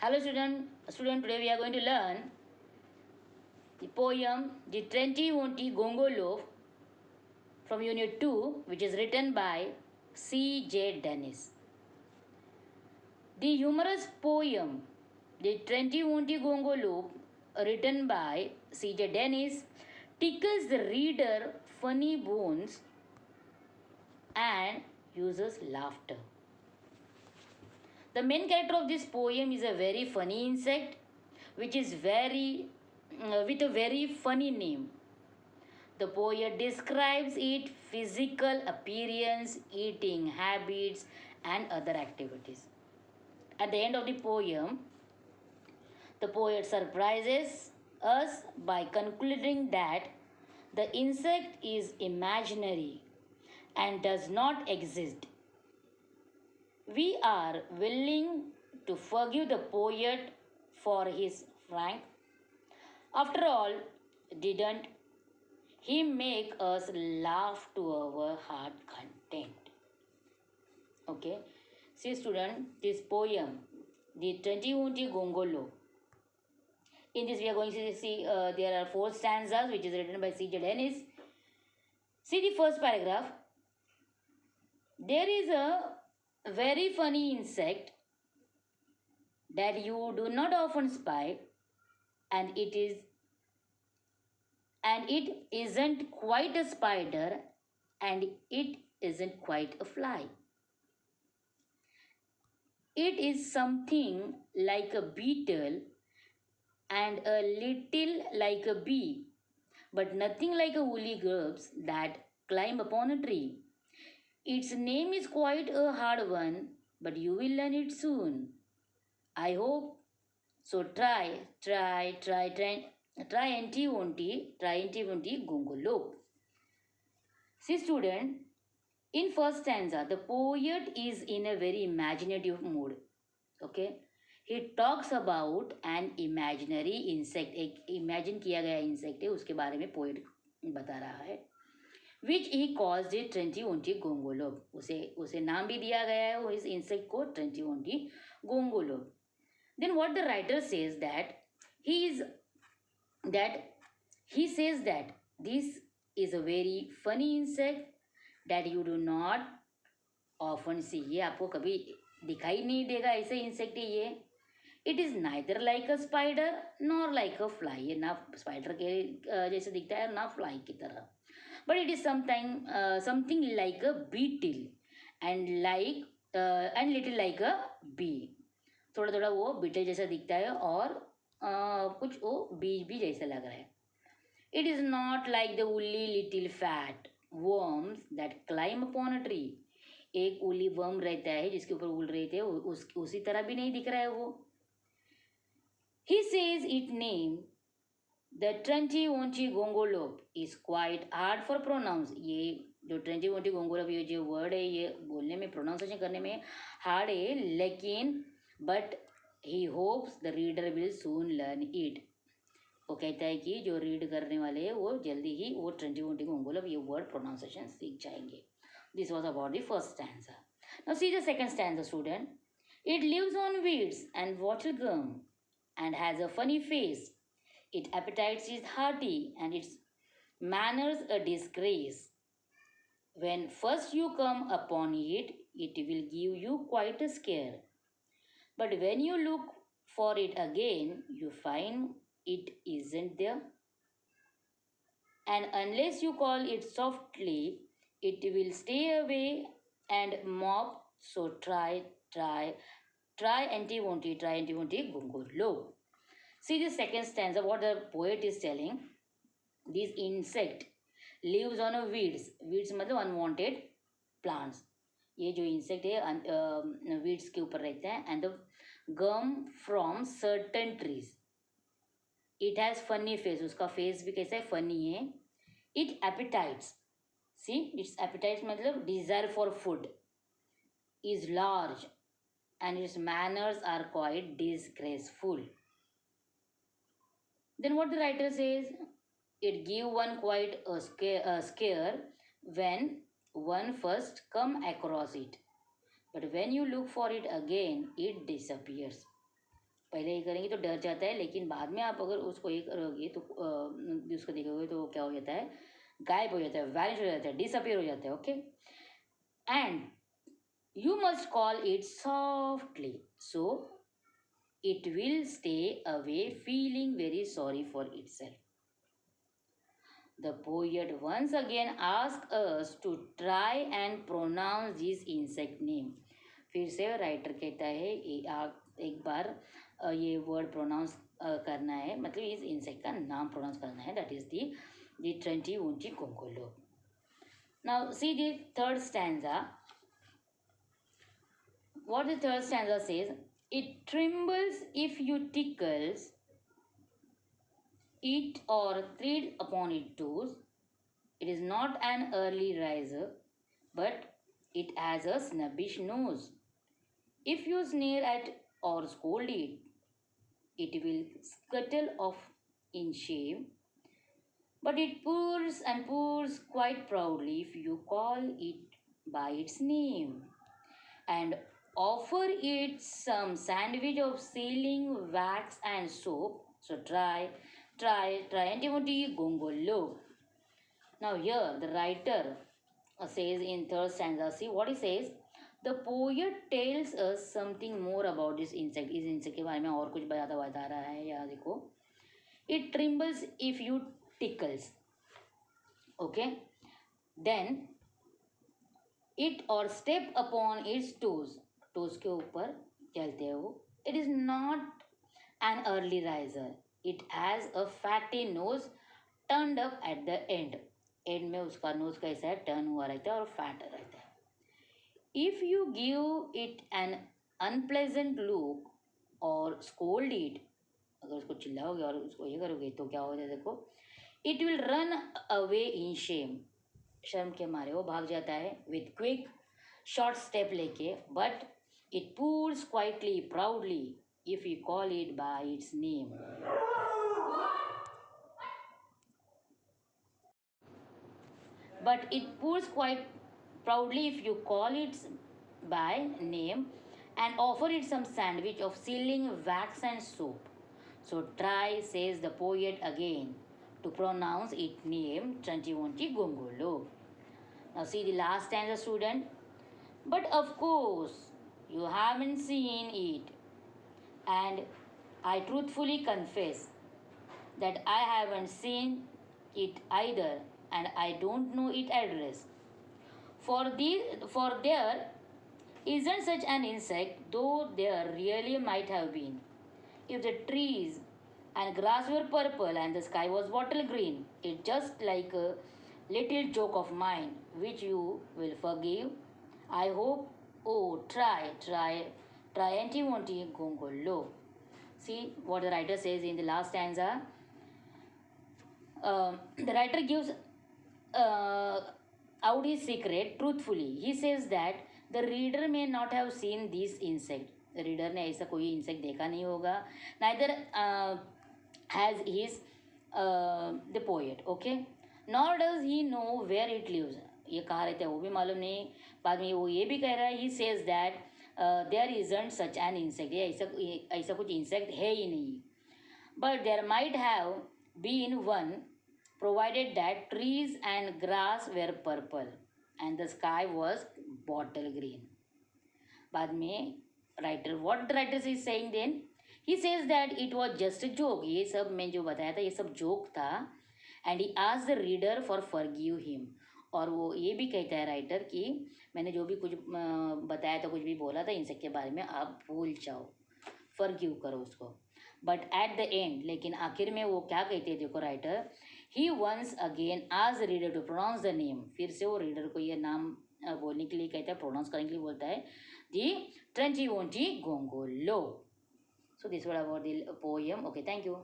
Hello student, today we are going to learn the poem The Trenti Wonti Gongolo from Unit 2, which is written by C.J. Dennis. The humorous poem The Trenti Wonti Gongolo, written by C.J. Dennis, tickles the reader funny bones and uses laughter. The main character of this poem is a very funny insect which is with a very funny name. The poet describes its physical appearance, eating habits, and other activities. At the end of the poem, the poet surprises us by concluding that the insect is imaginary and does not exist. We are willing to forgive the poet for his frank. After all, didn't he make us laugh to our heart content? Okay. See student, this poem, the 21 Gongolo. In this we are going to see there are 4 stanzas which is written by C.J. Dennis. See the first paragraph. There is a very funny insect that you do not often spy, and it isn't quite a spider, and it isn't quite a fly. It is something like a beetle and a little like a bee, but nothing like a woolly grubs that climb upon a tree. Its name is quite a hard one, but you will learn it soon. I hope so. Try anti gongolo. See student, in first stanza, the poet is in a very imaginative mood. Okay, he talks about an imaginary insect. एक imagine किया गया insect है, उसके बारे में poet बता रहा है. Which he calls it Trenti gongolo. उसे नाम भी दिया गया है वो इस insect को Trenti gongolo. Then what the writer says that he says that this is a very funny insect that you do not often see. ये आपको कभी दिखाई नहीं देगा ऐसे इंसेक्ट है ये. It is neither like a spider nor like a fly. ये ना स्पाइडर के जैसे दिखता है ना फ्लाई की तरह, but it is something like a beetle and little like a bee. थोड़ा थोड़ा वो बीटल जैसा दिखता है और कुछ वो बीज भी जैसा लग रहा है. It is not like the woolly little fat worms that climb upon a tree. एक उली वर्म रहता है जिसके ऊपर उड़ रहे थे, उसी तरह भी नहीं दिख रहा है वो. He says it name the ट्रेंची वोंची गोंगोलोप is quite hard for pronounce. ये जो ट्रेंची वोंची गोंगोलोप ये जो वर्ड है ये बोलने में प्रोनाउंसिएशन करने में हार्ड है, लेकिन but he hopes the reader will soon learn it. वो कहता है कि जो रीड करने वाले हैं वो जल्दी ही वो ट्रेंची वोंची गोंगोलोप ये वर्ड प्रोनाउंसिएशन सीख जाएंगे. This was about the first stanza. Now see the second stanza, student. It lives on weeds and wattle gum and has a funny face. Its appetite is hearty and its manners a disgrace. When first you come upon it, it will give you quite a scare. But when you look for it again, you find it isn't there. And unless you call it softly, it will stay away and mop. So try anti-wonty gongolo. See the second stanza, what the poet is telling. This insect lives on a weeds मतलब unwanted plants. ये जो insect है weeds के ऊपर रहता है, and the gum from certain trees. It has funny face. उसका face भी कैसा है, funny है. It appetites. See, its appetite मतलब desire for food is large and its manners are quite disgraceful. Then what the writer says, it give one quite a scare when one first come across it, but when you look for it again, it disappears. पहले ये करेंगे तो डर जाता है, लेकिन बाद में आप अगर उसको ये करोगे तो उसको देखोगे तो क्या हो जाता है, गायब हो जाता है, वैनिश हो जाता है, डिसअपियर हो जाता है. Okay, and you must call it softly so it will stay away feeling very sorry for itself. The poet once again asks us to try and pronounce this insect name. फिर से writer कहता है एक बार ये word pronounce करना है, मतलब इस इंसेक्ट का नाम प्रोनाउंस करना है. दैट इज दी ट्रेंटी ऊंची कोंकोलो. Now see the third stanza. What the third stanza says, it trembles if you tickles it or tread upon its toes. It is not an early riser, but it has a snubbish nose. If you sneer at or scold it, it will scuttle off in shame. But it purrs and purrs quite proudly if you call it by its name. And offer it some sandwich of sealing wax and soap. So try antimony gongolo. Now here the writer says in third stanza, see what he says. The poet tells us something more about this insect. इस insect के बारे में और कुछ बता रहा है. यहाँ देखो, it trembles if you tickles. Okay, then it or step upon its toes. Toes के ऊपर चलते हैं वो. It is not an early riser. It has a fatty nose turned up at the end. End में उसका knows कैसा है, turn हुआ रहता है और फैट रहता है. If you give it N unpleasant look और स्कोल्ड इट, अगर उसको चिल्लाओगे और उसको ये करोगे तो क्या होगा, देखो. It will run away in Shem. शर्म के मारे वो भाग जाता है विथ क्विक शॉर्ट स्टेप लेके. But it purrs quietly, proudly, if you call it by its name. But it purrs quite proudly if you call it by name and offer it some sandwich of sealing wax and soap. So try, says the poet again, to pronounce its name, Tranchivanti Gongolo. Now see the last stanza, student. But of course, you haven't seen it, and I truthfully confess that I haven't seen it either, and I don't know its address. For there isn't such an insect, though there really might have been. If the trees and grass were purple and the sky was bottle green, it's just like a little joke of mine, which you will forgive, I hope. Oh, try anti-wanti gongolo. See what the writer says in the last stanza. The writer gives out his secret truthfully. He says that the reader may not have seen this insect. The reader ने ऐसा कोई insect देखा नहीं होगा. Neither has his the poet. Okay, nor does he know where it lives. ये कहाँ रहता है वो भी मालूम नहीं. बाद में वो ये भी कह रहा है, he says that there isn't such an insect. ये ऐसा कुछ इंसेक्ट है ही नहीं. But there might have been one provided that trees and grass were purple and the sky was bottle green. बाद में writer what the writer is saying then, he says that it was just a joke. ये सब मैं जो बताया था ये सब जोक था. And he asked the reader for forgive him. और वो ये भी कहता है राइटर कि मैंने जो भी कुछ बताया था, कुछ भी बोला था इंसेक्ट के बारे में, आप भूल जाओ, फॉरगिव करो उसको. बट एट द एंड, लेकिन आखिर में वो क्या कहते हैं, देखो writer, he once again asked reader to pronounce the name. फिर से वो रीडर को ये नाम बोलने के लिए कहता है, प्रोनाउंस करने के लिए बोलता है, दी ट्रेंची वोंटी गोंगोलो. So this was about the poem. Okay, thank you.